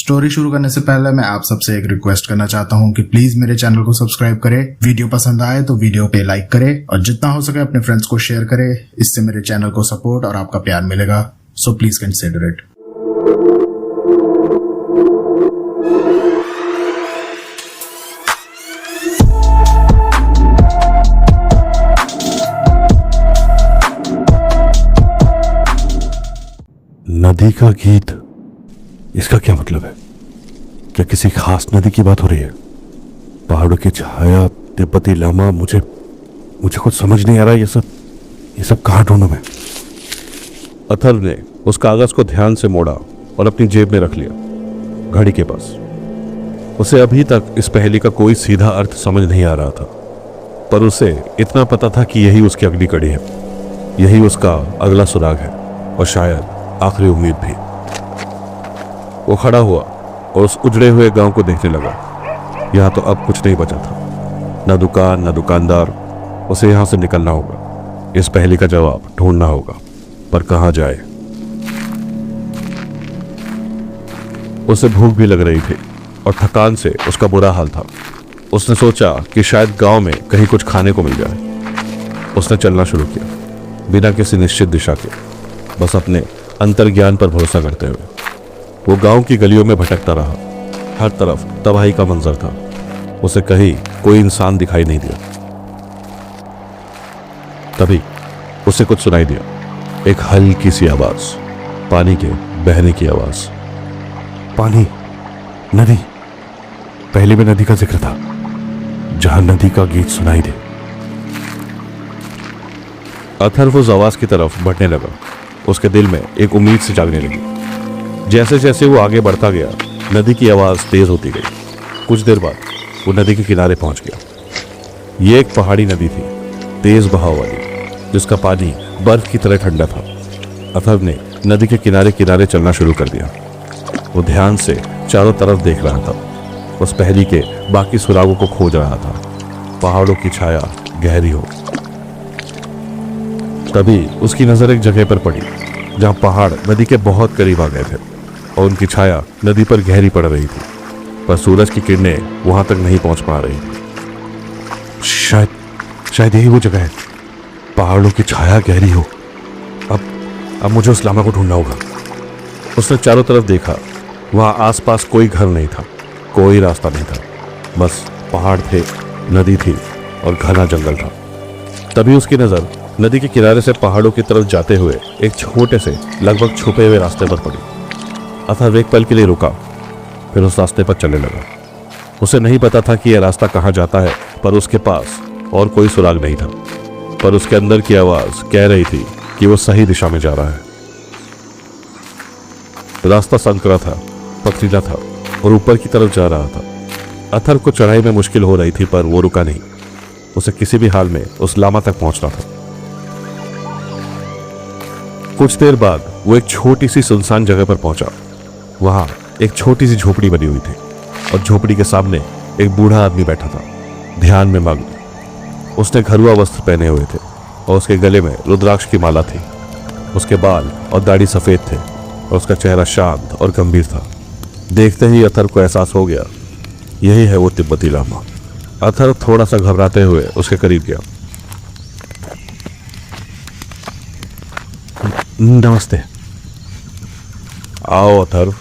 Story शुरू करने से पहले मैं आप सबसे एक रिक्वेस्ट करना चाहता हूँ कि प्लीज मेरे चैनल को सब्सक्राइब करें, वीडियो पसंद आए तो वीडियो पे लाइक करें और जितना हो सके अपने फ्रेंड्स को शेयर करें। इससे मेरे चैनल को सपोर्ट और आपका प्यार मिलेगा, सो प्लीज कंसिडर इट। नदी का गीत, इसका क्या मतलब है? क्या किसी खास नदी की बात हो रही है? पहाड़ों की छाया, तिब्बती लामा, मुझे कुछ समझ नहीं आ रहा। ये सब कहाँ ढूंढूं मैं? अथर्व ने उस कागज को ध्यान से मोड़ा और अपनी जेब में रख लिया, घड़ी के पास। उसे अभी तक इस पहेली का कोई सीधा अर्थ समझ नहीं आ रहा था, पर उसे इतना पता था कि यही उसकी अगली कड़ी है, यही उसका अगला सुराग है और शायद आखिरी उम्मीद भी। वो खड़ा हुआ और उस उजड़े हुए गांव को देखने लगा। यहां तो अब कुछ नहीं बचा था, न दुकान न दुकानदार। उसे यहां से निकलना होगा, इस पहेली का जवाब ढूंढना होगा, पर कहां जाए? उसे भूख भी लग रही थी और थकान से उसका बुरा हाल था। उसने सोचा कि शायद गांव में कहीं कुछ खाने को मिल जाए। उसने चलना शुरू किया, बिना किसी निश्चित दिशा के, बस अपने अंतर्ज्ञान पर भरोसा करते हुए। वो गांव की गलियों में भटकता रहा। हर तरफ तबाही का मंजर था। उसे कहीं कोई इंसान दिखाई नहीं दिया। तभी उसे कुछ सुनाई दिया, एक हल्की सी आवाज, पानी के बहने की आवाज। पानी, नदी। पहले में नदी का जिक्र था, जहां नदी का गीत सुनाई दे। अथर्व उस आवाज की तरफ बढ़ने लगा। उसके दिल में एक उम्मीद से जागने लगी। जैसे जैसे वो आगे बढ़ता गया, नदी की आवाज तेज होती गई। कुछ देर बाद वो नदी के किनारे पहुंच गया। ये एक पहाड़ी नदी थी, तेज बहाव वाली, जिसका पानी बर्फ की तरह ठंडा था। अथर्व ने नदी के किनारे किनारे चलना शुरू कर दिया। वो ध्यान से चारों तरफ देख रहा था, उस पहेली के बाकी सुरागों को खोज रहा था। पहाड़ों की छाया गहरी हो। तभी उसकी नजर एक जगह पर पड़ी जहां पहाड़ नदी के बहुत करीब आ गए थे और उनकी छाया नदी पर गहरी पड़ रही थी, पर सूरज की किरणें वहां तक नहीं पहुंच पा रही थी। शायद यही वो जगह है, पहाड़ों की छाया गहरी हो। अब मुझे उस लामा को ढूंढना होगा। उसने चारों तरफ देखा, वहां आसपास कोई घर नहीं था, कोई रास्ता नहीं था, बस पहाड़ थे, नदी थी और घना जंगल था। तभी उसकी नजर नदी के किनारे से पहाड़ों की तरफ जाते हुए एक छोटे से लगभग छुपे हुए रास्ते पर पड़ी। अथर्व एक पल के लिए रुका, फिर उस रास्ते पर चलने लगा। उसे नहीं पता था कि यह रास्ता कहाँ जाता है, पर उसके पास और कोई सुराग नहीं था, पर उसके अंदर की आवाज कह रही थी कि वो सही दिशा में जा रहा है। रास्ता संकरा था, पथरीला था और ऊपर की तरफ जा रहा था। अथर्व को चढ़ाई में मुश्किल हो रही थी, पर वो रुका नहीं। उसे किसी भी हाल में उस लामा तक पहुंचना था। कुछ देर बाद वो एक छोटी सी सुनसान जगह पर पहुंचा। वहां एक छोटी सी झोपड़ी बनी हुई थी और झोपड़ी के सामने एक बूढ़ा आदमी बैठा था, ध्यान में मग्न। उसने घरुआ वस्त्र पहने हुए थे और उसके गले में रुद्राक्ष की माला थी। उसके बाल और दाढ़ी सफेद थे और उसका चेहरा शांत और गंभीर था। देखते ही अथर्व को एहसास हो गया, यही है वो तिब्बती लामा। अथर्व थोड़ा सा घबराते हुए उसके करीब गया। नमस्ते। आओ अथर्व,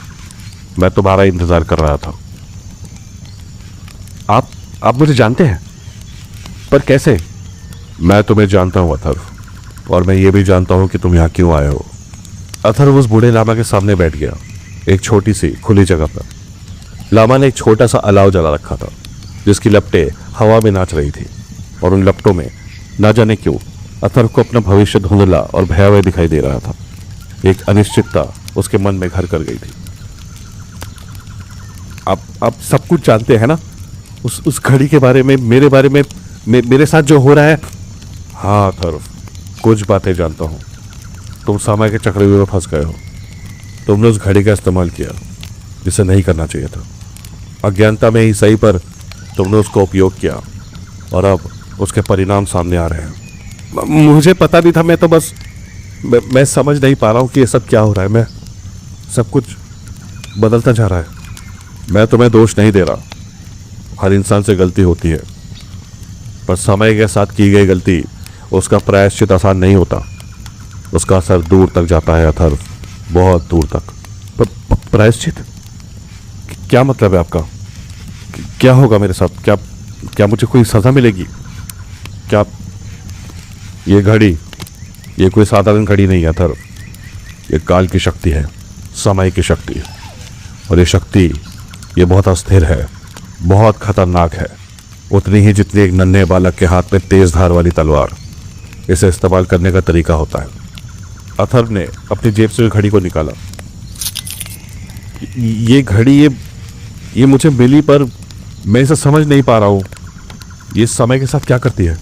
मैं तुम्हारा इंतजार कर रहा था। आप मुझे जानते हैं? पर कैसे? मैं तुम्हें जानता हूं अथर्व, और मैं ये भी जानता हूं कि तुम यहां क्यों आए हो। अथर्व उस बूढ़े लामा के सामने बैठ गया, एक छोटी सी खुली जगह पर। लामा ने एक छोटा सा अलाव जला रखा था, जिसकी लपटें हवा में नाच रही थी, और उन लपटों में न जाने क्यों अथर्व को अपना भविष्य धुंधला और भयावह दिखाई दे रहा था। एक अनिश्चितता उसके मन में घर कर गई थी। आप सब कुछ जानते हैं ना, उस घड़ी के बारे में, मेरे बारे में, मेरे साथ जो हो रहा है? हाँ अथर्व, कुछ बातें जानता हूँ। तुम समय के चक्रव्यूह में फंस गए हो। तुमने उस घड़ी का इस्तेमाल किया जिसे नहीं करना चाहिए था। अज्ञानता में ही सही, पर तुमने उसका उपयोग किया और अब उसके परिणाम सामने आ रहे हैं। मुझे पता नहीं था, मैं तो बस मैं समझ नहीं पा रहा हूँ कि ये सब क्या हो रहा है। मैं सब कुछ बदलता जा रहा है। मैं तुम्हें दोष नहीं दे रहा, हर इंसान से गलती होती है, पर समय के साथ की गई गलती, उसका प्रायश्चित आसान नहीं होता। उसका असर दूर तक जाता है अथर्व, बहुत दूर तक। प्रायश्चित? क्या मतलब है आपका? क्या होगा मेरे साथ? क्या मुझे कोई सजा मिलेगी? क्या ये घड़ी, ये कोई साधारण घड़ी नहीं है अथर्व, ये काल की शक्ति है, समय की शक्ति। और ये शक्ति, ये बहुत अस्थिर है, बहुत खतरनाक है, उतनी ही जितनी एक नन्हे बालक के हाथ में तेज धार वाली तलवार। इसे इस्तेमाल करने का तरीका होता है। अथर्व ने अपनी जेब से घड़ी को निकाला। ये घड़ी, ये मुझे मिली, पर मैं इसे समझ नहीं पा रहा हूं। ये समय के साथ क्या करती है?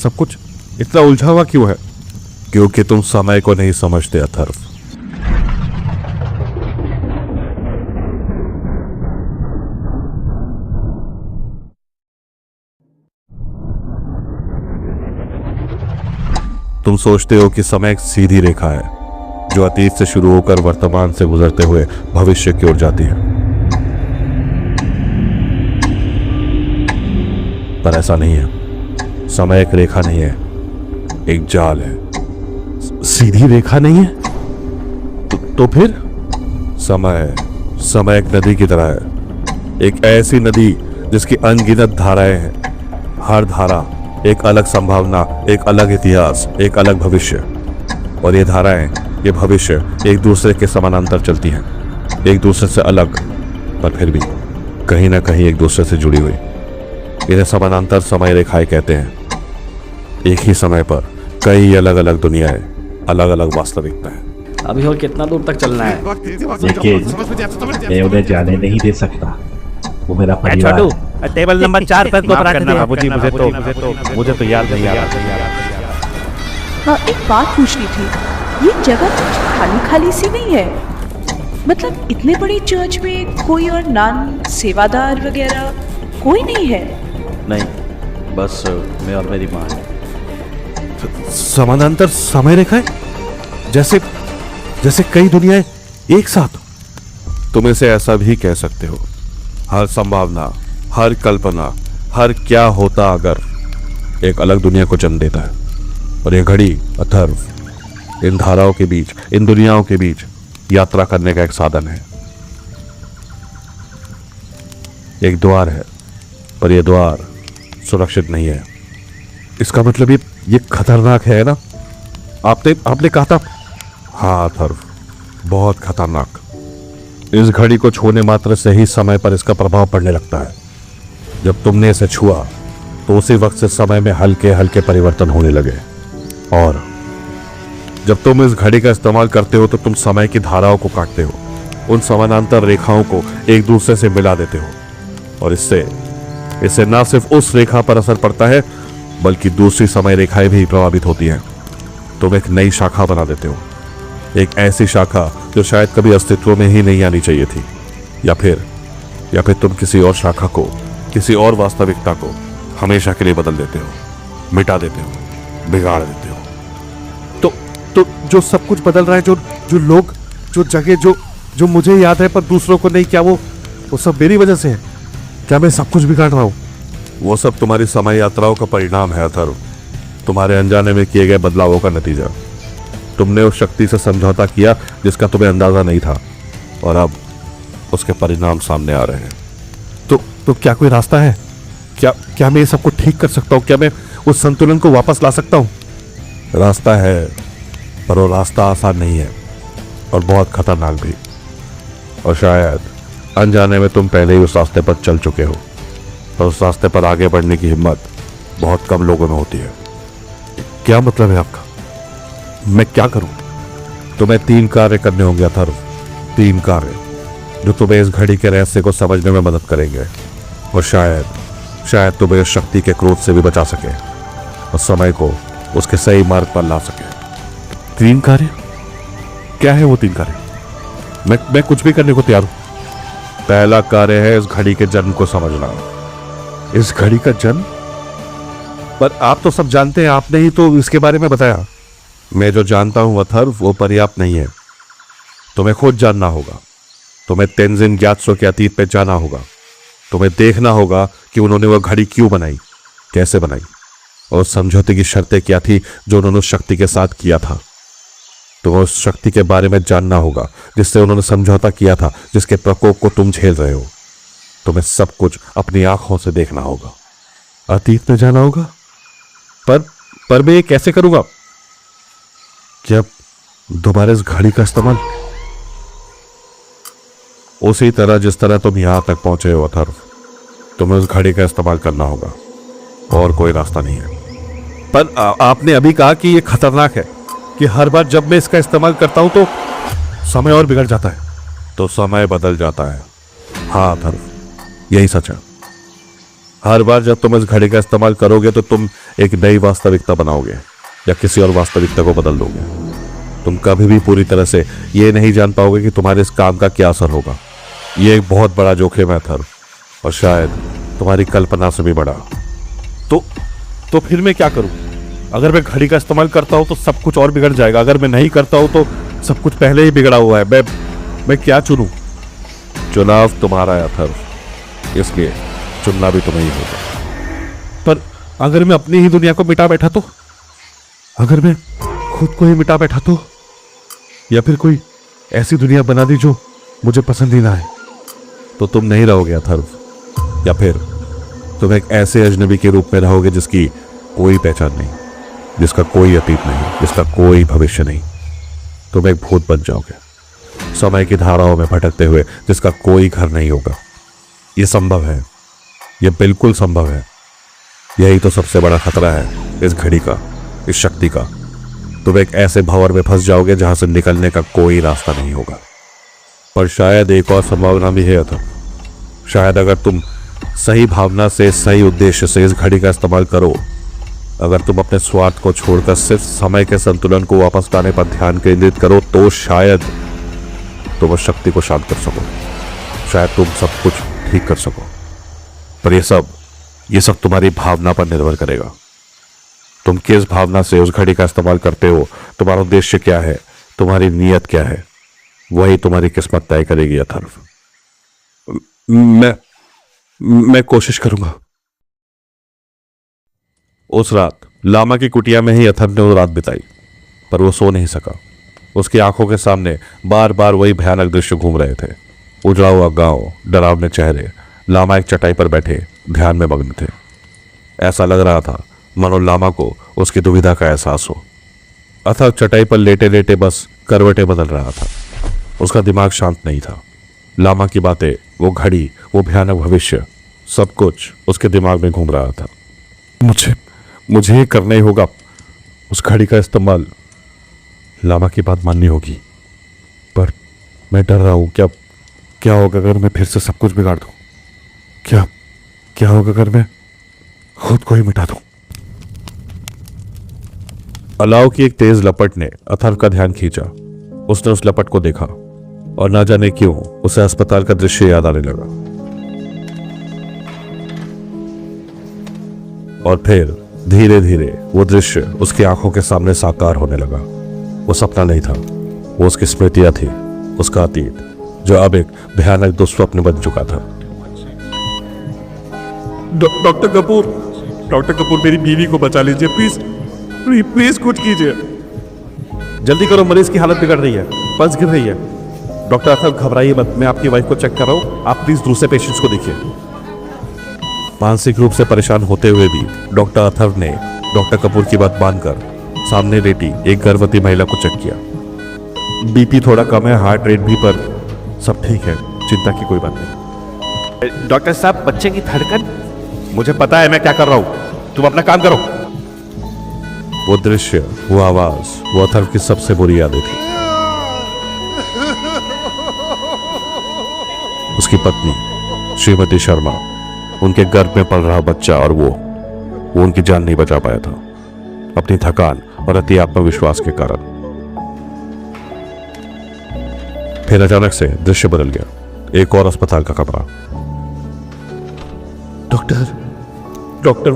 सब कुछ इतना उलझा हुआ क्यों है? क्योंकि तुम समय को नहीं समझते अथर्व। तुम सोचते हो कि समय एक सीधी रेखा है जो अतीत से शुरू होकर वर्तमान से गुजरते हुए भविष्य की ओर जाती है, पर ऐसा नहीं है। समय एक रेखा नहीं है, एक जाल है। सीधी रेखा नहीं है? तो फिर? समय एक नदी की तरह है, एक ऐसी नदी जिसकी अनगिनत धाराएं हैं। हर धारा एक अलग संभावना, एक अलग इतिहास, एक अलग भविष्य। और ये धाराएं, ये भविष्य एक दूसरे के समानांतर चलती हैं, एक दूसरे से अलग, पर फिर भी कहीं ना कहीं एक दूसरे से जुड़ी हुई। इन्हें समानांतर समय रेखाएं कहते हैं। एक ही समय पर कई अलग अलग दुनियाएं, अलग अलग वास्तविकताएं। अभी और कितना दूर तक चलना है? लेकिन मैं उन्हें जाने नहीं दे सकता, वो मेरा परिवार है। टेबल नंबर 4 पर दो पराठे दे बाबूजी। मुझे तो याद नहीं आ रहा। एक बात पूछनी थी, ये जगह खाली खाली सी नहीं है? मतलब इतने बड़े चर्च में कोई और नान सेवादार वगैरह कोई नहीं है? नहीं, बस मैं और मेरी माँ है। समानांतर समय रेखाएं, जैसे कई दुनियाएं एक साथ। तुम इसे ऐसा भी कह सकते हो। हर संभावना, हर कल्पना, हर क्या होता अगर एक अलग दुनिया को जन्म देता है। और ये घड़ी अथर्व इन धाराओं के बीच, इन दुनियाओं के बीच यात्रा करने का एक साधन है, एक द्वार है। पर यह द्वार सुरक्षित नहीं है। इसका मतलब ये खतरनाक है ना? आपने कहा था। हाँ अथर्व, बहुत खतरनाक। इस घड़ी को छूने मात्र से ही समय पर इसका प्रभाव पड़ने लगता है। जब तुमने इसे छुआ तो उसी वक्त से समय में हल्के हल्के परिवर्तन होने लगे। और जब तुम इस घड़ी का इस्तेमाल करते हो तो तुम समय की धाराओं को काटते हो, उन समानांतर रेखाओं को एक दूसरे से मिला देते हो। और इससे ना सिर्फ उस रेखा पर असर पड़ता है, बल्कि दूसरी समय रेखाएं भी प्रभावित होती हैं। तुम एक नई शाखा बना देते हो, एक ऐसी शाखा जो शायद कभी अस्तित्व में ही नहीं आनी चाहिए थी। या फिर तुम किसी और शाखा को, किसी और वास्तविकता को हमेशा के लिए बदल देते हो, मिटा देते हो, बिगाड़ देते हो। तो जो सब कुछ बदल रहा है, जो लोग, जो जगह, जो मुझे याद है पर दूसरों को नहीं, क्या वो सब मेरी वजह से है? क्या मैं सब कुछ बिगाड़ रहा हूं? वो सब तुम्हारी समय यात्राओं का परिणाम है अथर्व, तुम्हारे अनजाने में किए गए बदलावों का नतीजा। तुमने उस शक्ति से समझौता किया जिसका तुम्हें अंदाजा नहीं था, और अब उसके परिणाम सामने आ रहे हैं। तो क्या कोई रास्ता है? क्या मैं ये सब कुछ ठीक कर सकता हूँ? क्या मैं उस संतुलन को वापस ला सकता हूँ? रास्ता है, पर वो रास्ता आसान नहीं है और बहुत खतरनाक भी। और शायद अनजाने में तुम पहले ही उस रास्ते पर चल चुके हो, और उस रास्ते पर आगे बढ़ने की हिम्मत बहुत कम लोगों में होती है। क्या मतलब है आपका? मैं क्या करूं? तुम्हें 3 कार्य करने होंगे अथर्व, 3 कार्य जो तुम्हें इस घड़ी के रहस्य को समझने में मदद करेंगे, और शायद तुम्हें इस शक्ति के क्रोध से भी बचा सके और समय को उसके सही मार्ग पर ला सके। 3 कार्य? क्या है वो 3 कार्य? मैं कुछ भी करने को तैयार हूं। पहला कार्य है इस घड़ी के जन्म को समझना। इस घड़ी का जन्म? पर आप तो सब जानते हैं, आपने ही तो इसके बारे में बताया। मैं जो जानता हूं अथर्व, वो पर्याप्त नहीं है, तुम्हें खुद जानना होगा। तुम्हें तेंजिन ग्यात्सो के अतीत पे जाना होगा। तुम्हें देखना होगा कि उन्होंने वह घड़ी क्यों बनाई, कैसे बनाई, और समझौते की शर्तें क्या थी जो उन्होंने उस शक्ति के साथ किया था। तुम्हें उस शक्ति के बारे में जानना होगा जिससे उन्होंने समझौता किया था, जिसके प्रकोप को तुम झेल रहे हो। तुम्हें सब कुछ अपनी आंखों से देखना होगा। अतीत में जाना होगा, पर मैं ये कैसे करूंगा? क्या दोबारा इस घड़ी का इस्तेमाल उसी तरह जिस तरह तुम यहां तक पहुंचे हो अथर्व, तुम्हें उस घड़ी का इस्तेमाल करना होगा और कोई रास्ता नहीं है। पर आपने अभी कहा कि यह खतरनाक है, कि हर बार जब मैं इसका इस्तेमाल करता हूं तो समय और बिगड़ जाता है। तो समय बदल जाता है। हाँ अथर्व, यही सच है। हर बार जब तुम इस घड़ी का इस्तेमाल करोगे तो तुम एक नई वास्तविकता बनाओगे या किसी और वास्तविकता को बदल दोगे। तुम कभी भी पूरी तरह से ये नहीं जान पाओगे कि तुम्हारे इस काम का क्या असर होगा। ये एक बहुत बड़ा जोखिम है अथर्व, और शायद तुम्हारी कल्पना से भी बड़ा। तो फिर मैं क्या करूं? अगर मैं घड़ी का इस्तेमाल करता हूं तो सब कुछ और बिगड़ जाएगा। अगर मैं नहीं करता हूं तो सब कुछ पहले ही बिगड़ा हुआ है। मैं क्या चुनूं? चुनाव तुम्हारा है अथर्व, इसलिए चुनना भी तुम्हें ही होगा। पर अगर मैं अपनी ही दुनिया को मिटा बैठा तो? अगर मैं खुद को ही मिटा बैठा तो? या फिर कोई ऐसी दुनिया बना दी जो मुझे पसंद ही ना है? तो तुम नहीं रहोगे अथर्व, या फिर तुम एक ऐसे अजनबी के रूप में रहोगे जिसकी कोई पहचान नहीं, जिसका कोई अतीत नहीं, जिसका कोई भविष्य नहीं। तुम एक भूत बन जाओगे, समय की धाराओं में भटकते हुए, जिसका कोई घर नहीं होगा। यह संभव है, यह बिल्कुल संभव है। यही तो सबसे बड़ा खतरा है इस घड़ी का, इस शक्ति का। तुम एक ऐसे भंवर में फंस जाओगे जहां से निकलने का कोई रास्ता नहीं होगा। पर शायद एक और संभावना भी है अथर्व। शायद अगर तुम सही भावना से, सही उद्देश्य से इस घड़ी का इस्तेमाल करो, अगर तुम अपने स्वार्थ को छोड़कर सिर्फ समय के संतुलन को वापस लाने पर ध्यान केंद्रित करो, तो शायद तुम उस शक्ति को शांत कर सको। शायद तुम सब कुछ ठीक कर सको। पर यह सब तुम्हारी भावना पर निर्भर करेगा। तुम किस भावना से उस घड़ी का इस्तेमाल करते हो, तुम्हारा उद्देश्य क्या है, तुम्हारी नीयत क्या है, वही तुम्हारी किस्मत तय करेगी अथर्व। मैं कोशिश करूंगा। उस रात लामा की कुटिया में ही अथर्व ने वो रात बिताई, पर वो सो नहीं सका। उसकी आंखों के सामने बार बार वही भयानक दृश्य घूम रहे थे। उजड़ा हुआ गांव, डरावने चेहरे, लामा एक चटाई पर बैठे ध्यान में मग्न थे। ऐसा लग रहा था मानो लामा को उसकी दुविधा का एहसास हो। अथर्व चटाई पर लेटे लेटे बस करवटें बदल रहा था। उसका दिमाग शांत नहीं था। लामा की बातें, वो घड़ी, वो भयानक भविष्य, सब कुछ उसके दिमाग में घूम रहा था। मुझे ये करना ही होगा। उस घड़ी का इस्तेमाल, लामा की बात माननी होगी। पर मैं डर रहा हूं, क्या होगा अगर मैं फिर से सब कुछ बिगाड़ दूं? क्या होगा अगर मैं खुद को ही मिटा दूं? अलाव की एक तेज लपट ने अथर्व का ध्यान खींचा। उसने उस लपट को देखा और ना जाने क्यों उसे अस्पताल का दृश्य याद आने लगा। और फिर धीरे धीरे वो दृश्य उसकी आंखों के सामने साकार होने लगा। वो सपना नहीं था, वो उसकी स्मृतियां थी, उसका अतीत, जो अब एक भयानक दुस्वप्न बन चुका था। डॉक्टर कपूर, मेरी बीवी को बचा लीजिए, प्लीज कुछ कीजिए। जल्दी करो, मरीज की हालत बिगड़ रही है, पल्स गिर रही है। डॉक्टर अथर्व घबराइए मत, मैं आपकी वाइफ को चेक कर रहा हूं। आप प्लीज दूसरे पेशेंट्स को देखिए। मानसिक रूप से परेशान होते हुए भी डॉक्टर अथर्व ने डॉक्टर कपूर की बात मानकर सामने लेटी एक गर्भवती महिला को चेक किया। बीपी थोड़ा कम है, हार्ट रेट भी, पर सब ठीक है, चिंता की कोई बात नहीं। डॉक्टर साहब, बच्चे की धड़कन। मुझे पता है मैं क्या कर रहा हूं, तुम अपना काम करो। वो दृश्य, वो आवाज, वो अथर्व की सबसे बुरी यादें थी। उसकी पत्नी श्रीमती शर्मा, उनके गर्भ में पल रहा बच्चा, और वो उनकी जान नहीं बचा पाया था अपनी थकान और अति आत्मविश्वास के कारण। फिर अचानक से दृश्य बदल गया। एक और अस्पताल का कमरा। डॉक्टर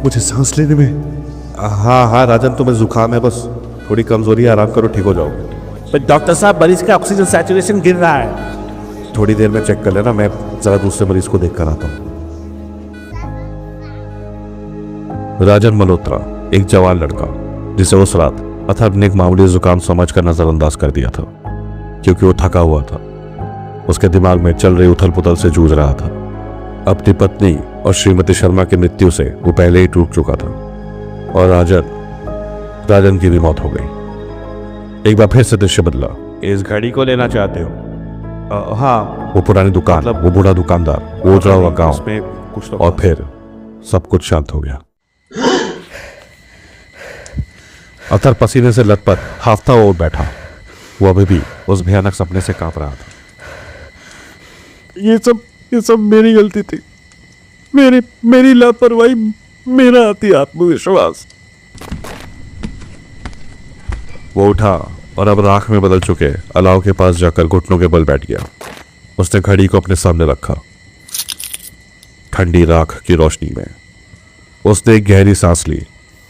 मुझे सांस लेने में। हाँ राजन, तुम्हें जुकाम है, बस थोड़ी कमजोरी है, आराम करो, ठीक हो जाओगे। पर डॉक्टर साहब, मरीज का ऑक्सीजन सैचुरेशन गिर रहा है। थोड़ी देर में चेक कर लेना, मैं जरा दूसरे मरीज को देख कर आता हूं। राजन मल्होत्रा एक जवान लड़का जिसे उस रात अथर्व ने एक मामूली जुकाम समझकर नजरअंदाज कर दिया था, क्योंकि वो थका हुआ था। उसके दिमाग में चल रही उथल पुथल से जूझ रहा था। अपनी पत्नी और श्रीमती शर्मा की मृत्यु से वो पहले ही टूट चुका था, और राजन की भी मौत हो गई। एक बार फिर से दृश्य बदला। इस घड़ी को लेना चाहते हो? हाँ। वो पुरानी दुकान, मतलब वो बूढ़ा दुकानदार, वो उजड़ा हुआ गांव, उसमें कुछ तो और फिर सब कुछ शांत हो गया। अथर्व पसीने से लथपथ हाफता हुआ उठ बैठा। वो अभी भी उस भयानक सपने से कांप रहा था। ये सब मेरी गलती थी, मेरी लापरवाही, मेरा अति आत्मविश्वास। वो उठा और अब राख में बदल चुके अलाव के पास जाकर घुटनों के बल बैठ गया। उसने घड़ी को अपने सामने रखा। ठंडी राख की रोशनी में उसने एक गहरी सांस ली,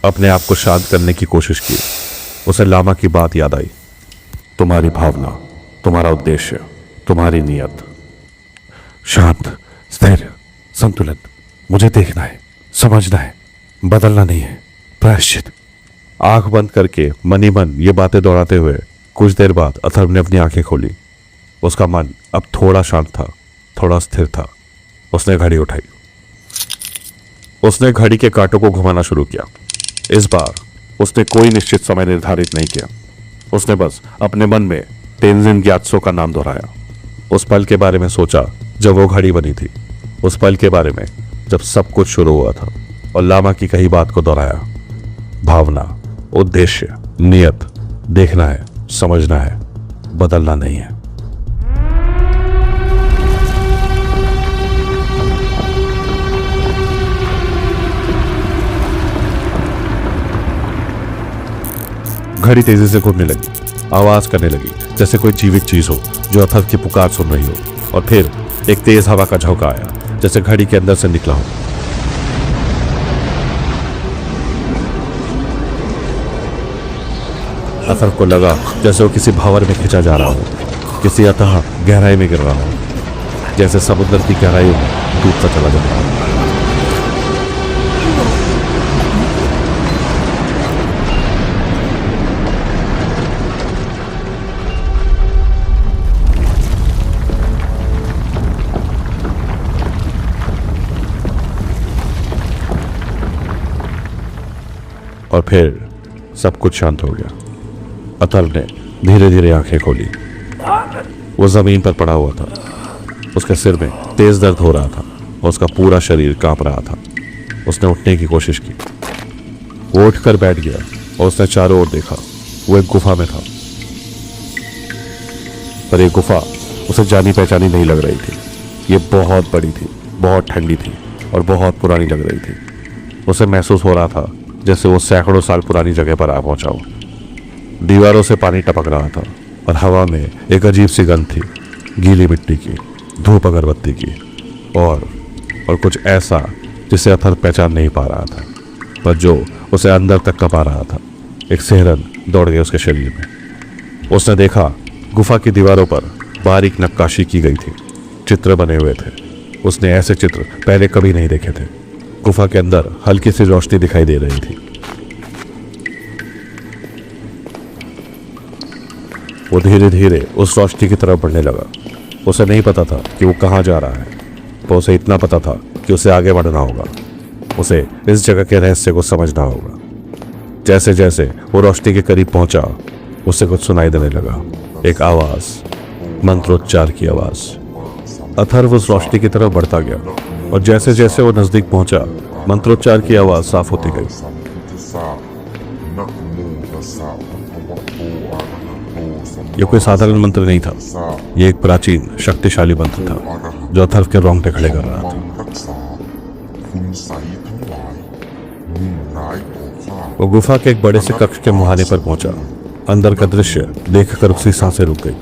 अपने आप को शांत करने की कोशिश की। उसे लामा की बात याद आई। तुम्हारी भावना, तुम्हारा उद्देश्य, तुम्हारी नियत, शांत, स्थिर, संतुलित। मुझे देखना है, समझना है, बदलना नहीं है। प्रायश्चित। आंख बंद करके मनी मन ये बातें दोहराते हुए कुछ देर बाद अथर्व ने अपनी आंखें खोली। उसका मन अब थोड़ा शांत था, थोड़ा स्थिर था। उसने घड़ी उठाई। उसने घड़ी के कांटों को घुमाना शुरू किया। इस बार उसने कोई निश्चित समय निर्धारित नहीं किया। उसने बस अपने मन में तेंजिन ग्यात्सो का नाम दोहराया। उस पल के बारे में सोचा जब वो घड़ी बनी थी, उस पल के बारे में जब सब कुछ शुरू हुआ था, और लामा की कही बात को दोहराया। भावना, उद्देश्य, नियत, देखना है, समझना है, बदलना नहीं है। घड़ी तेजी से घूमने लगी, आवाज करने लगी जैसे कोई जीवित चीज हो जो अथर्व की पुकार सुन रही हो। और फिर एक तेज हवा का झोंका आया जैसे घड़ी के अंदर से निकला हो। अथर्व को लगा जैसे वो किसी भावर में खींचा जा रहा हो, किसी अथाह गहराई में गिर रहा हो, जैसे समुद्र की गहराई में डूबता चला जा रहा हो। और फिर सब कुछ शांत हो गया। अथर्व ने धीरे धीरे आंखें खोली। वो जमीन पर पड़ा हुआ था। उसके सिर में तेज दर्द हो रहा था और उसका पूरा शरीर कांप रहा था। उसने उठने की कोशिश की। वो उठकर बैठ गया और उसने चारों ओर देखा। वो एक गुफा में था, पर ये गुफा उसे जानी पहचानी नहीं लग रही थी। ये बहुत बड़ी थी, बहुत ठंडी थी और बहुत पुरानी लग रही थी। उसे महसूस हो रहा था जैसे वो सैकड़ों साल पुरानी जगह पर आ पहुंचा हो। दीवारों से पानी टपक रहा था और हवा में एक अजीब सी गंध थी, गीली मिट्टी की, धूप अगरबत्ती की, और कुछ ऐसा जिसे अथर्व पहचान नहीं पा रहा था, पर जो उसे अंदर तक कपा रहा था। एक सिहरन दौड़ गई उसके शरीर में। उसने देखा गुफा की दीवारों पर बारीक नक्काशी की गई थी, चित्र बने हुए थे। उसने ऐसे चित्र पहले कभी नहीं देखे थे। गुफा के अंदर हल्की सी रोशनी दिखाई दे रही थी। वो धीरे धीरे उस रोशनी की तरफ बढ़ने लगा। उसे नहीं पता था कि वो कहाँ जा रहा है, पर उसे इतना पता था कि उसे आगे बढ़ना होगा। उसे इस जगह के रहस्य को समझना होगा। जैसे जैसे वो रोशनी के करीब पहुंचा, उसे कुछ सुनाई देने लगा। एक आवाज, मंत्रोच्चार की आवाज। अथर्व उस रोशनी की तरफ बढ़ता गया और जैसे जैसे वो नजदीक पहुंचा, मंत्रोच्चार की आवाज साफ होती गई। यह कोई साधारण मंत्र नहीं था। यह एक प्राचीन शक्तिशाली मंत्र था जो अथर्व के रोंगटे खड़े कर रहा था। वो गुफा के एक बड़े से कक्ष के मुहाने पर पहुंचा। अंदर का दृश्य देखकर उसकी सांसें रुक गई।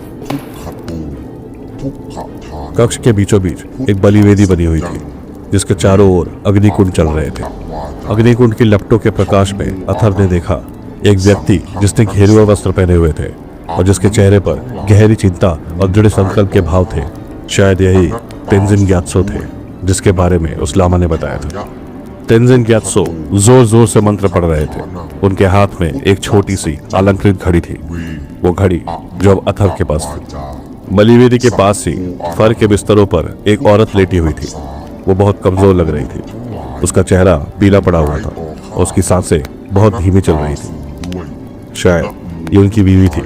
कक्ष के बीचों बीच एक बलिवेदी बनी हुई थी जिसके चारों ओर अग्निकुंड चल रहे थे। अग्निकुंड की लपटों के प्रकाश में अथर्व ने देखा एक व्यक्ति जिसने घेरुआ वस्त्र पहने हुए थे और जिसके चेहरे पर गहरी चिंता और दृढ़ संकल्प के भाव थे। शायद यही तेंजिन ग्यात्सो थे जिसके बारे में उस लामा ने बताया था। तेंजिन ग्यात्सो जोर जोर से मंत्र पढ़ रहे थे। उनके हाथ में एक छोटी सी अलंकृत घड़ी थी। वो घड़ी जो अब अथर्व के पास थी। बलिवेदी के पास ही फर के बिस्तरों पर एक औरत लेटी हुई थी। वो बहुत कमजोर लग रही थी। उसका चेहरा पीला पड़ा हुआ था और उसकी सांसें बहुत धीमी चल रही थी। शायद ये उनकी बीवी थी।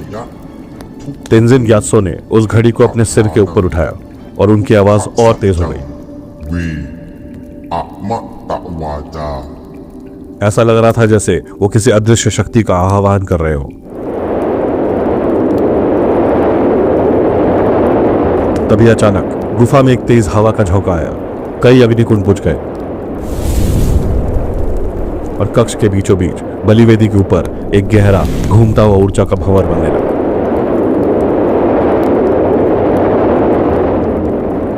तेंजिन ग्यात्सो ने उस घड़ी को अपने सिर के ऊपर उठाया और उनकी आवाज और तेज हो गई। ऐसा लग रहा था जैसे वो किसी अदृश्य शक्ति का आह्वान कर रहे हो। तभी अचानक गुफा में एक तेज हवा का झोंका आया। कई अग्निकुंड बुझ गए और कक्ष के बीचों बीच बलिवेदी के ऊपर एक गहरा घूमता हुआ ऊर्जा का भंवर बनने लगा।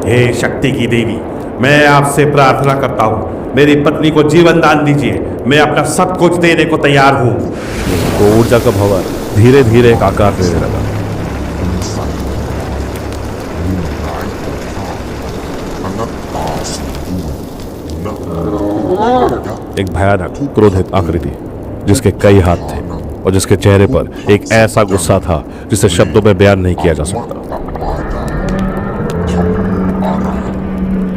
हे शक्ति की देवी, मैं आपसे प्रार्थना करता हूँ, मेरी पत्नी को जीवन दान दीजिए। मैं अपना सब कुछ देने को तैयार हूँ। तो ऊर्जा का भंवर धीरे धीरे एक आकार लेने लगा। एक भयानक क्रोधित आकृति जिसके कई हाथ थे और जिसके चेहरे पर एक ऐसा गुस्सा था जिसे शब्दों में बयान नहीं किया जा सकता।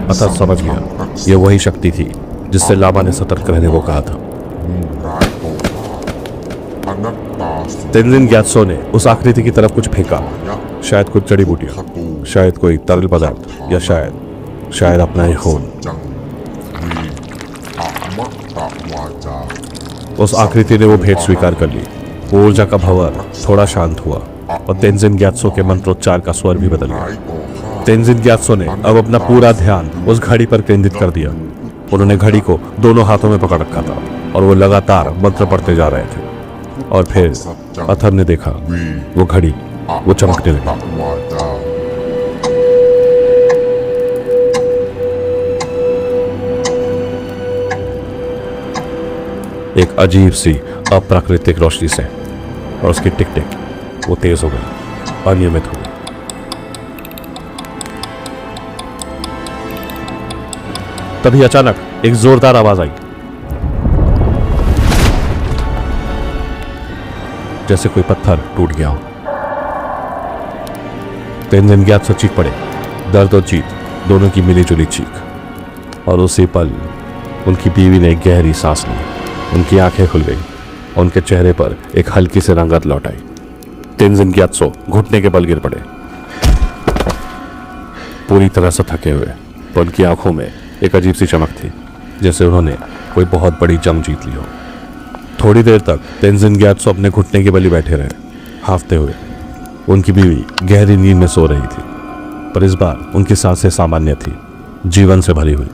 अतः समझ गया यह वही शक्ति थी जिससे लामा ने सतर्क रहने को कहा था। तेंजिन ग्यात्सो ने उस आकृति की तरफ कुछ फेंका। शायद कुछ जड़ी बूटियां, शायद कोई तरल पदार्थ या शायद अपना ही खून। उस आकृति ने वो भेंट स्वीकार कर ली। वो ऊर्जा का भंवर थोड़ा शांत हुआ और तेंजिन ग्यात्सो के मंत्रोच्चार का स्वर भी बदल गया। तेंजिन ग्यात्सो ने अब अपना पूरा ध्यान उस घड़ी पर केंद्रित कर दिया। उन्होंने घड़ी को दोनों हाथों में पकड़ रखा था और वो लगातार मंत्र पढ़ते जा रहे थे। और फिर अथर्व ने देखा वो घड़ी वो चमकने लगी। एक अजीब सी अप्राकृतिक रोशनी से और उसकी टिक टिक वो तेज हो गई, अनियमित हो गई। तभी अचानक एक जोरदार आवाज आई, जैसे कोई पत्थर टूट गया हो। तेंजिन ग्यात्सो चीख पड़े, दर्द और जीत दोनों की मिलीजुली चीख। और उसी पल उनकी बीवी ने एक गहरी सांस ली। उनकी आंखें खुल गई और उनके चेहरे पर एक हल्की सी रंगत लौट आई। तेंजिन ग्यात्सो घुटने के बल गिर पड़े, पूरी तरह से थके हुए। पर उनकी आंखों में एक अजीब सी चमक थी, जैसे उन्होंने कोई बहुत बड़ी जंग जीत ली हो। थोड़ी देर तक तेंजिन ग्यात्सो अपने घुटने के बल ही बैठे रहे, हांफते हुए। उनकी बीवी गहरी नींद में सो रही थी, पर इस बार उनकी सांसें सामान्य थी, जीवन से भरी हुई।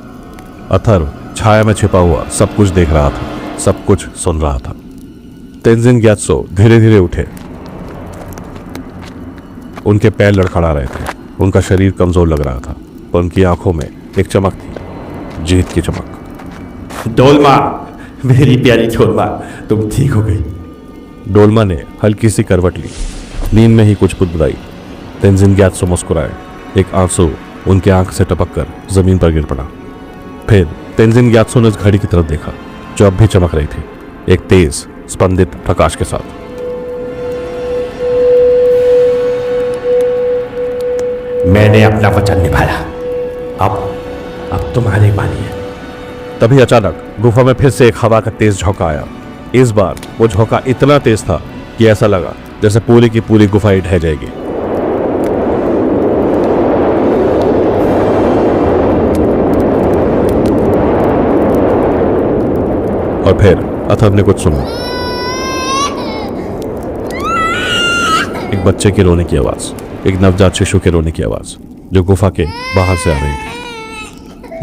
अथर्व छाया में छिपा हुआ सब कुछ देख रहा था, सब कुछ सुन रहा था। तेंजिन ग्यात्सो धीरे धीरे उठे। उनके पैर लड़खड़ा रहे थे, उनका शरीर कमजोर लग रहा था, पर उनकी आंखों में एक चमक थी, जीत की चमक। डोलमा, मेरी प्यारी डोलमा, तुम ठीक हो गई। डोलमा ने हल्की सी करवट ली, नींद में ही कुछ बुदबुदाई। तेंजिन ग्यात्सो मुस्कुराए, एक आंसू उनके आंख से टपक कर जमीन पर गिर पड़ा। फिर तेंजिन ग्यात्सो ने उस घड़ी की तरफ देखा जो अब भी चमक रही थी, एक तेज स्पंदित प्रकाश के साथ। मैंने अपना वचन निभाया, अब तुम्हारी बारी है। तभी अचानक गुफा में फिर से एक हवा का तेज झोंका आया। इस बार वो झोंका इतना तेज था कि ऐसा लगा जैसे पूरी की पूरी गुफा ही ढह जाएगी। और फिर अथर्व ने कुछ सुना, एक बच्चे के रोने की आवाज, एक नवजात शिशु के रोने की आवाज जो गुफा के बाहर से आ रही थी।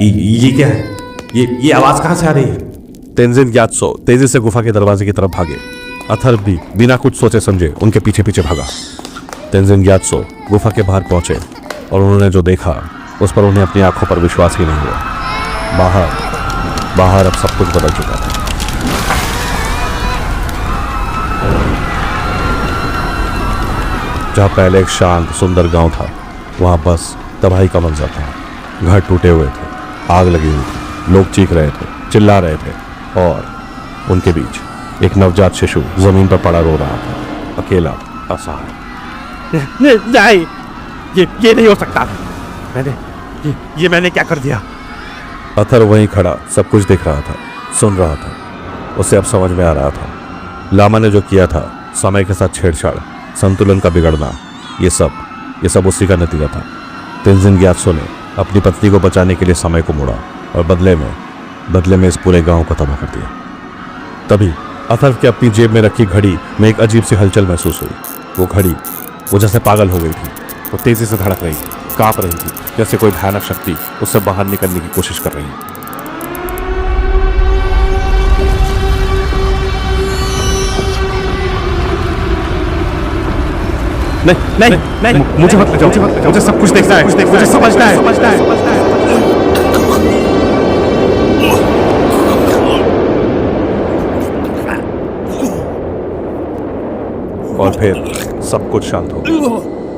ये क्या है? ये आवाज कहां से आ रही है? तेंजिन ग्यात्सो तेजी से गुफा के दरवाजे की तरफ भागे। अथर्व भी बिना कुछ सोचे समझे उनके पीछे पीछे भागा। तेंजिन ग्यात्सो गुफा के बाहर पहुंचे और उन्होंने जो देखा उस पर उन्हें अपनी आंखों पर विश्वास ही नहीं हुआ। बाहर अब सब कुछ बदल चुका था। जहां पहले एक शांत सुंदर गांव था, वहां बस तबाही का मंजर था। घर टूटे हुए थे, आग लगी हुई थी, लोग चीख रहे थे, चिल्ला रहे थे और उनके बीच एक नवजात शिशु जमीन पर पड़ा रो रहा था, अकेला, असहाय। नहीं, ये नहीं हो सकता। मैंने क्या कर दिया? अथर वहीं खड़ा सब कुछ देख रहा था, सुन रहा था। उसे अब समझ में आ रहा था लामा ने जो किया था, समय के साथ छेड़छाड़, संतुलन का बिगड़ना, ये सब उसी का नतीजा था। तेंजिन ग्यात्सो ने अपनी पत्नी को बचाने के लिए समय को मोड़ा और बदले में इस पूरे गांव को तबाह कर दिया। तभी अथर के अपनी जेब में रखी घड़ी में एक अजीब सी हलचल महसूस हुई। वो घड़ी वो जैसे पागल हो गई थी। वो तेजी से धड़क रही थी, कांप रही थी, जैसे कोई भयानक शक्ति उससे बाहर निकलने की कोशिश कर रही है। नहीं, मुझे मत ले जाओ, मुझे सब कुछ देखना है, मुझे समझना है। और फिर सब कुछ शांत हो गया।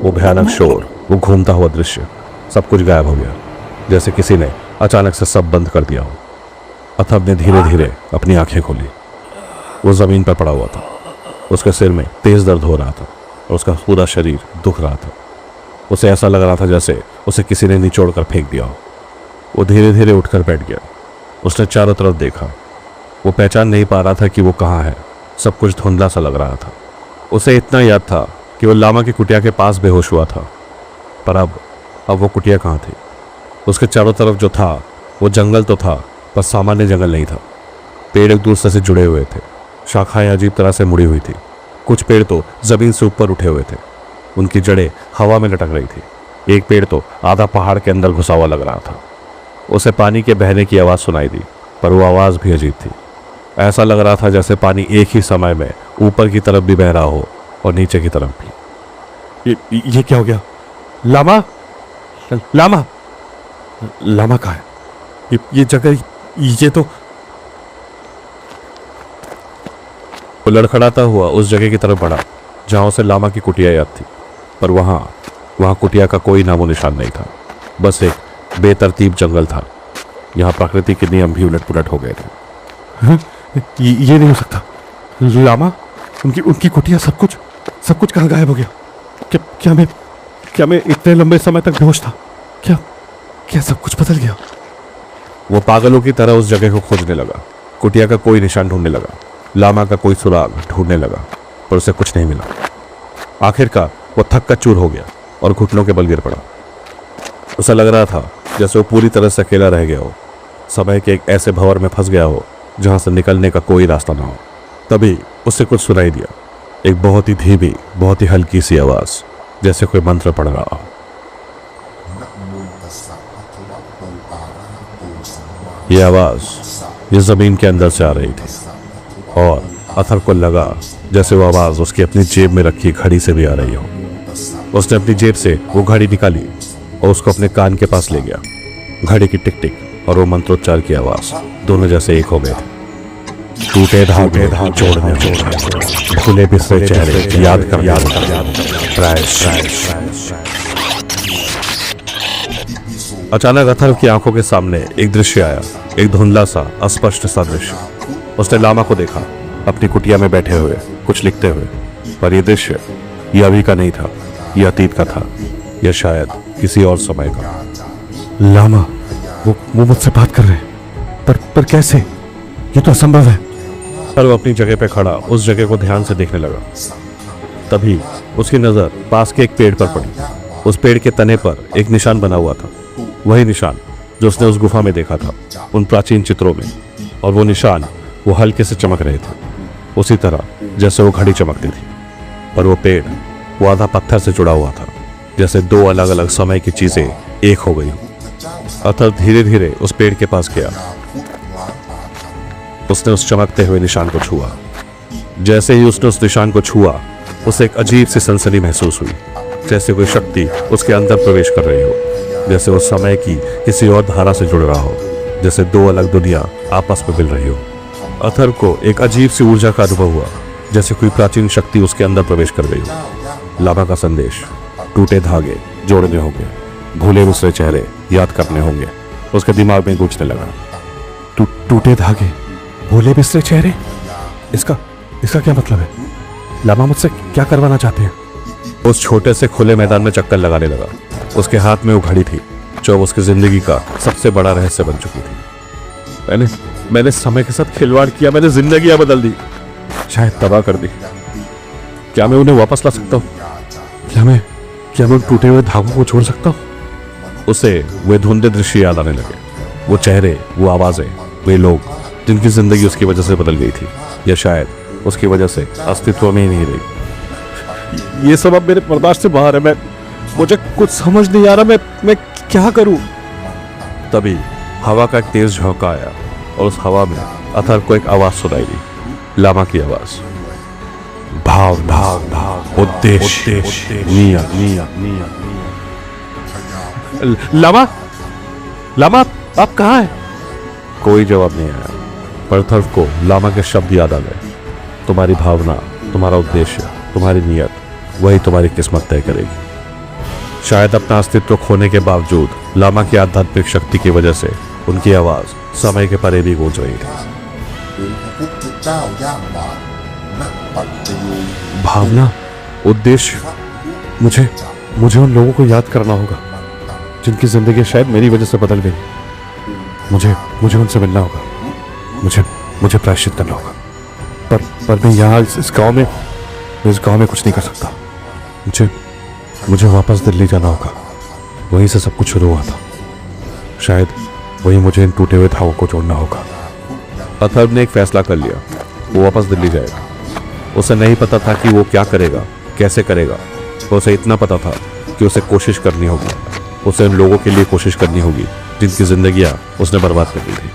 वो भयानक शोर, वो घूमता हुआ दृश्य, सब कुछ गायब हो गया, जैसे किसी ने अचानक से सब बंद कर दिया हो। अथर्व ने धीरे धीरे अपनी आंखें खोली। वो जमीन पर पड़ा हुआ था। उसके सिर में तेज दर्द हो रहा था और उसका पूरा शरीर दुख रहा था। उसे ऐसा लग रहा था जैसे उसे किसी ने निचोड़ कर फेंक दिया हो। वो धीरे धीरे उठकर बैठ गया। उसने चारों तरफ देखा। वो पहचान नहीं पा रहा था कि वो कहाँ है। सब कुछ धुंधला सा लग रहा था। उसे इतना याद था कि वो लामा की कुटिया के पास बेहोश हुआ था, पर अब वो कुटिया कहाँ थी? उसके चारों तरफ जो था वो जंगल तो था, पर सामान्य जंगल नहीं था। पेड़ एक दूसरे से जुड़े हुए थे, शाखाएं अजीब तरह से मुड़ी हुई थी। कुछ पेड़ तो जमीन से ऊपर उठे हुए थे, उनकी जड़ें हवा में लटक रही थी। एक पेड़ तो आधा पहाड़ के अंदर घुसा हुआ लग रहा था। उसे पानी के बहने की आवाज़ सुनाई दी, पर वो आवाज़ भी अजीब थी। ऐसा लग रहा था जैसे पानी एक ही समय में ऊपर की तरफ भी बह रहा हो और नीचे की तरफ भी। ये क्या हो गया? लामा कहाँ है? ये जगह, ये तो। वो लड़खड़ाता हुआ उस जगह की तरफ बढ़ा जहां उसे लामा की कुटिया याद थी, पर वहां कुटिया का कोई नामो निशान नहीं था। बस एक बेतरतीब जंगल था। यहाँ प्रकृति के नियम भी उलट पुलट हो गए थे। ये नहीं हो सकता। लामा, उनकी कुटिया, सब कुछ कहाँ गायब हो गया? क्या मैं इतने लंबे समय तक बेहोश था? क्या सब कुछ बदल गया? वो पागलों की तरह उस जगह को खोजने लगा। कुटिया का कोई निशान ढूंढने लगा, लामा का कोई सुराग ढूंढने लगा, पर उसे कुछ नहीं मिला। आखिरकार वो थक कर चूर हो गया और घुटनों के बल गिर पड़ा। उसे लग रहा था जैसे वो पूरी तरह से अकेला रह गया हो, समय के एक ऐसे भंवर में फंस गया हो जहां से निकलने का कोई रास्ता ना हो। तभी उसे कुछ सुनाई दिया, एक बहुत ही धीमी, बहुत ही हल्की सी आवाज, जैसे कोई मंत्र पढ़ रहा हो। ये आवाज ये जमीन के अंदर से आ रही थी और अथर को लगा जैसे वो आवाज उसकी अपनी जेब में रखी घड़ी से भी आ रही हो। उसने अपनी जेब से वो घड़ी निकाली और उसको अपने कान के पास ले गया। घड़ी की टिक टिक और वो मंत्रोच्चार की आवाज दोनों जैसे एक हो गए थे। टूटे धागे जोड़ने, भूले बिसरे चेहरे याद कर अचानक अथर्व की आंखों के सामने एक दृश्य आया, एक धुंधला सा, अस्पष्ट सा दृश्य। उसने लामा को देखा, अपनी कुटिया में बैठे हुए कुछ लिखते हुए, पर यह दृश्य ये अभी का नहीं था, यह अतीत का था, यह शायद किसी और समय का। लामा, वो मुझसे बात कर रहे हैं, पर कैसे? ये तो असंभव है। पर वो अपनी जगह पे खड़ा उस जगह को ध्यान से देखने लगा। तभी उसकी नजर पास के एक पेड़ पर पड़ी। उस पेड़ के तने पर एक निशान बना हुआ था, वही निशान जो उसने उस गुफा में देखा था, उन प्राचीन चित्रों में। और वो निशान वो हल्के से चमक रहे थे, उसी तरह जैसे वो घड़ी चमकती थी। पर वो पेड़ वो आधा पत्थर से जुड़ा हुआ था, जैसे दो अलग अलग समय की चीजें एक हो गई। अथर्व धीरे धीरे उस पेड़ के पास गया। उसने उस चमकते हुए निशान को छुआ। जैसे ही उसने उस निशान को छुआ, उसे एक अजीब सी सनसनी महसूस हुई, जैसे कोई शक्ति उसके अंदर प्रवेश कर रही हो, जैसे वो समय की किसी और धारा से जुड़ रहा हो, जैसे दो अलग दुनिया आपस में मिल रही हो। अथर्व को एक अजीब सी ऊर्जा का अनुभव हुआ, जैसे कोई प्राचीन शक्ति उसके अंदर प्रवेश कर गई हो। लामा का संदेश टूटे धागे जोड़ने होंगे, भूले बिसरे चेहरे याद करने होंगे। उसके दिमाग में गूंजने लगा, टूटे धागे, भूले बिसरे चेहरे, इसका क्या मतलब है? लामा मुझसे क्या करवाना चाहते हैं? उस छोटे से खुले मैदान में चक्कर लगाने लगा। उसके हाथ में वो घड़ी थी जो उसकी जिंदगी का सबसे बड़ा रहस्य बन चुकी थी। मैंने समय के साथ खिलवाड़ किया, मैंने जिंदगियां बदल दी, शायद तबाह कर दी। क्या मैं उन्हें वापस ला सकता हूँ? क्या मैं उन टूटे हुए धागों को छोड़ सकता हूँ? उसे वे धुंधले दृश्य याद आने लगे, वो चेहरे, वो आवाजें, वे लोग जिनकी जिंदगी उसकी वजह से बदल गई थी, या शायद उसकी वजह से अस्तित्व में ही नहीं रही। ये सब अब मेरे बर्दाश्त से बाहर है। मुझे कुछ समझ नहीं आ रहा, मैं क्या करूं? तभी हवा का एक तेज झोंका आया और उस हवा में अथर को एक आवाज सुनाई दी, लामा की आवाज। भाव भाव भाव, उद्देश्य, नियत। लामा आप कहाँ हैं? कोई जवाब नहीं आया, पर अथर को लामा के शब्द याद आ गए। तुम्हारी भावना, तुम्हारा उद्देश्य, तुम्हारी नियत, वही तुम्हारी किस्मत तय करेगी। शायद अपना अस्तित्व खोने के बावजूद लामा की आध्यात्मिक शक्ति की वजह से उनकी आवाज समय के परे भी गूंज रही थी। भावना, उद्देश्य, मुझे उन लोगों को याद करना होगा जिनकी जिंदगी शायद मेरी वजह से बदल गई। मुझे उनसे मिलना होगा, मुझे प्रायश्चित करना होगा। पर मैं यहाँ इस गांव में कुछ नहीं कर सकता। मुझे वापस दिल्ली जाना होगा, वहीं से सब कुछ शुरू हुआ था। शायद वहीं मुझे इन टूटे हुए धागों को जोड़ना होगा। अथर्व ने एक फैसला कर लिया, वो वापस दिल्ली जाएगा। उसे नहीं पता था कि वो क्या करेगा, कैसे करेगा। उसे इतना पता था कि उसे कोशिश करनी होगी, उसे उन लोगों के लिए कोशिश करनी होगी जिनकी जिंदगियां उसने बर्बाद कर दी थी।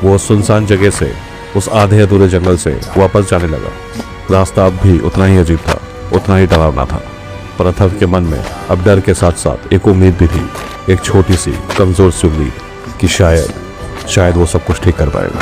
वो सुनसान जगह से, उस आधे अधूरे जंगल से वापस जाने लगा। रास्ता अब भी उतना ही अजीब था, उतना ही डरावना था, पर अथर्व के मन में अब डर के साथ साथ एक उम्मीद भी थी, एक छोटी सी कमजोर सी उम्मीद कि शायद वो सब कुछ ठीक कर पाएगा।